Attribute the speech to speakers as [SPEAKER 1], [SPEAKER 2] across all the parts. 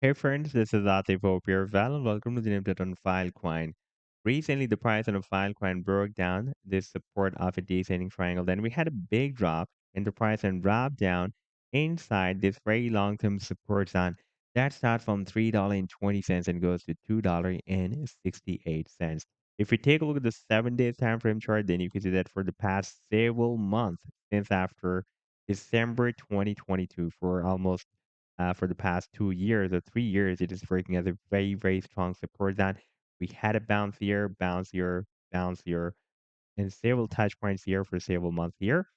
[SPEAKER 1] Hey friends, this is Atif Hope here. Val, and welcome to the update on Filecoin. Recently, the price on a Filecoin broke down this support of a descending triangle. Then we had a big drop in the price and dropped down inside this very long-term support zone. That starts from $3.20 and goes to $2.68. If you take a look at the 7 days time frame chart, then you can see that for the past several months, since after December 2022, for the past 2 years or 3 years, it is working as a very, very strong support zone. We had a bounce here, bounce here, bounce here, and several touch points here for several months here.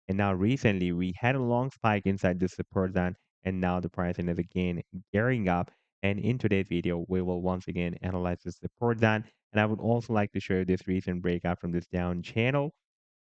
[SPEAKER 1] And now recently we had a long spike inside the support zone, and now the pricing is again gearing up. And in today's video, we will once again analyze the support zone. And I would also like to show you this recent breakout from this down channel.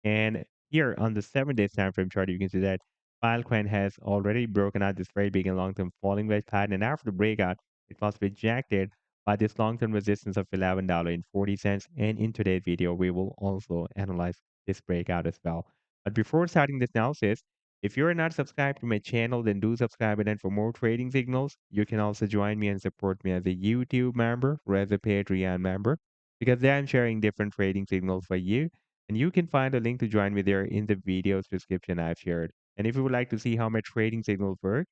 [SPEAKER 1] And here on the 7 days time frame chart, you can see that Filecoin has already broken out this very big and long-term falling wedge pattern. And after the breakout, it was rejected by this long-term resistance of $11.40. And in today's video, we will also analyze this breakout as well. But before starting this analysis, if you're not subscribed to my channel, then do subscribe. And then for more trading signals, you can also join me and support me as a YouTube member or as a Patreon member, because there I'm sharing different trading signals for you, and you can find a link to join me there in the video's description I've shared. And if you would like to see how my trading signals work,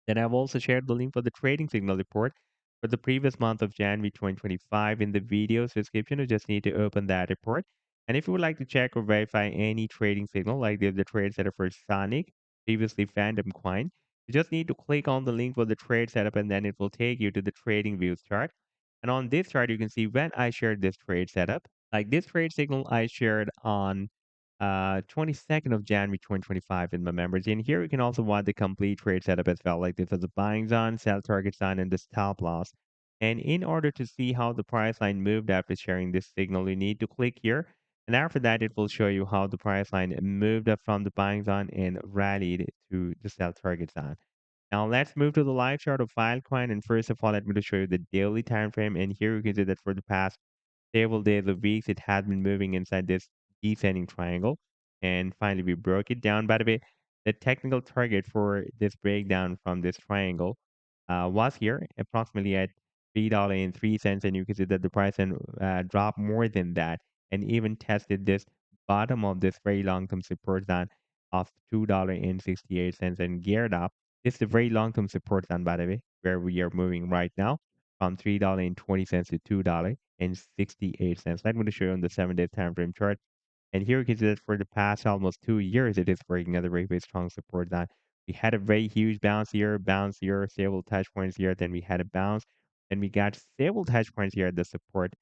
[SPEAKER 1] then I've also shared the link for the trading signal report for the previous month of January 2025 in the video's description. You just need to open that report. And if you would like to check or verify any trading signal, like the trade setup for Sonic, previously Phantom Coin, you just need to click on the link for the trade setup and then it will take you to the TradingView chart. And on this chart, you can see when I shared this trade setup. Like this trade signal I shared on 22nd of January 2025 in my members. And here you can also watch the complete trade setup as well. Like this is the buying zone, sell target zone, and the stop loss. And in order to see how the price line moved after sharing this signal, you need to click here. And after that, it will show you how the price line moved up from the buying zone and rallied to the sell target zone. Now let's move to the live chart of Filecoin. And first of all, let me just show you the daily time frame. And here you can see that for the past several days or weeks, it has been moving inside this descending triangle. And finally, we broke it down. By the way, the technical target for this breakdown from this triangle was here, approximately at $3.03. And you can see that the price then dropped more than that and even tested this bottom of this very long-term support zone of $2.68 and geared up. This is a very long-term support zone, by the way, where we are moving right now from $3.20 to $2.68. I'm going to show you on the 7 days time frame chart. And here you can see that for the past almost 2 years, it is breaking at a very, very strong support line. We had a very huge bounce here, several touch points here. Then we had a bounce. Then we got several touch points here at the support,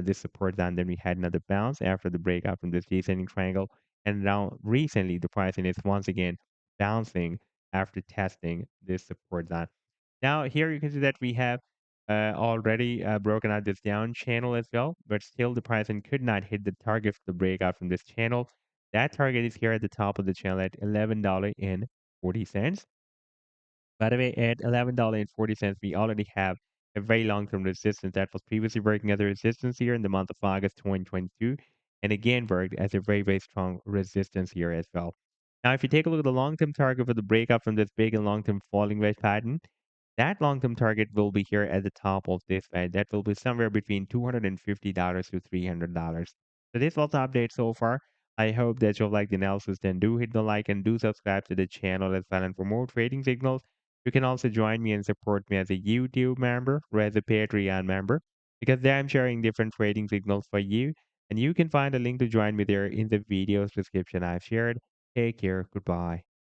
[SPEAKER 1] this support line. Then we had another bounce after the breakout from this descending triangle. And now recently, the pricing is once again bouncing after testing this support line. Now here you can see that we have already broken out this down channel as well, but still the pricing could not hit the target for the breakout from this channel. That target is here at the top of the channel at $11.40. By the way, at $11.40, we already have a very long-term resistance that was previously working as a resistance here in the month of August 2022, and again worked as a very, very strong resistance here as well. Now, if you take a look at the long-term target for the breakup from this big and long-term falling wedge pattern, that long-term target will be here at the top of this wedge. That will be somewhere between $250 to $300. So this was the update so far. I hope that you'll like the analysis. Then do hit the like and do subscribe to the channel as well. And for more trading signals, you can also join me and support me as a YouTube member or as a Patreon member, because there I'm sharing different trading signals for you. And you can find a link to join me there in the video's description I've shared. Take care. Goodbye.